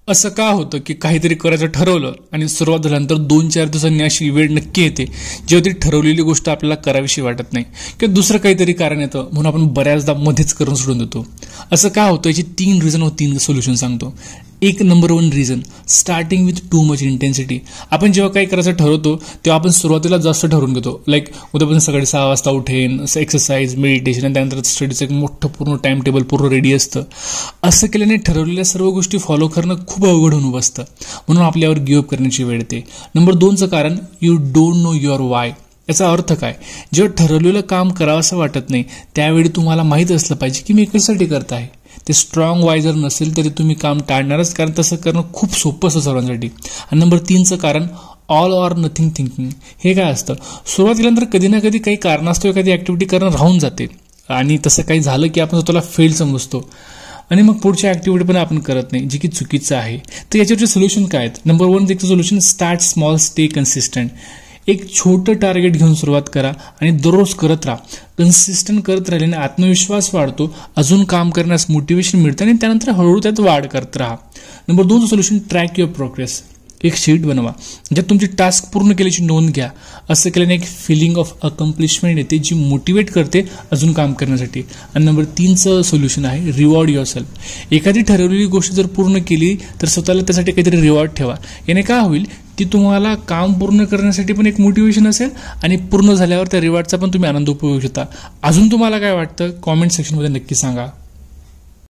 असं का होतं की काहीतरी करायचं ठरवलं आणि सुरुवात झाल्यानंतर 2-4 दिवसांनी अशी वेळ नक्की येते जेव्हा ती ठरवलेली गोष्ट आपल्याला करावीशी वाटत नाही किंवा दुसरं काहीतरी कारण येतं म्हणून आपण बऱ्याचदा मध्येच करून सोडून देतो. असं का होतं याची 3 रिझन व 3 सोल्युशन सांगतो. एक number 1 reason, starting with too much intensity. आपण जेव्हा काही करायचं ठरवतो तेव्हा आपण सुरुवातीला जास्त ठरवून घेतो. लाईक उद्यापासून सकाळी 6 वाजता उठेन, एक्सरसाइज, मेडिटेशन आणि त्यानंतर स्टडीचं एक मोठं पूर्ण टाइम टेबल पूर्ण रेडी असतं. असं केल्याने ठरवलेल्या सर्व गोष्टी फॉलो करणं खूप अवघड होऊन बसतं, म्हणून आपल्यावर गिव्हअप करण्याची वेळ येते. नंबर 2चं कारण, you don't know your why. याचा अर्थ काय? जेव्हा ठरवलेलं काम करावं असं वाटत नाही त्यावेळी तुम्हाला माहीत असलं पाहिजे की मी कशासाठी करत आहे. ते स्ट्रॉंग वाय जर नसेल तरी तुम्ही काम टाळणारच, कारण तसं करणं खूप सोपं असतं सर्वांसाठी. आणि नंबर 3चं कारण, ऑल ऑर नथिंग थिंकिंग. हे काय असतं? सुरुवातीला तर कधी ना कधी काही कारणास्तव एखादी ऍक्टिव्हिटी करणं राहून जाते आणि तसं काही झालं की आपण स्वतःला फेल समजतो आणि मग पुढच्या ऍक्टिव्हिटी पण आपण करत नाही, जे की चुकीचं आहे. तर याच्यावरचे सोल्युशन काय आहेत? Number 1 solution, start small, stay consistent. एक छोटं टार्गेट घेऊन सुरुवात करा आणि दररोज करत राहा. कन्सिस्टंट करत राहिल्याने आत्मविश्वास वाढतो, अजून काम करण्यास मोटिवेशन मिळतं आणि त्यानंतर हळूहळू त्यात वाढ करत राहा. Number 2 solution, track your progress. एक शीट बनवा ज्यात तुमची टास्क पूर्ण केल्याची नोंद घ्या. असं केल्याने एक फिलिंग ऑफ अकम्प्लिशमेंट येते जी मोटिवेट करते अजून काम करण्यासाठी. आणि नंबर 3चं सोल्युशन आहे, रिवॉर्ड युअर सेल्फ. एखादी ठरवलेली गोष्ट जर पूर्ण केली तर स्वतःला त्यासाठी काहीतरी रिवॉर्ड ठेवा. याने काय होईल की तुम्हाला काम पूर्ण करण्यासाठी पण एक मोटिवेशन असेल आणि पूर्ण झाल्यावर त्या रिवॉर्डचा पण तुम्ही आनंद उपभोगू शकता. अजून तुम्हाला काय वाटतं कॉमेंट सेक्शनमध्ये नक्की सांगा.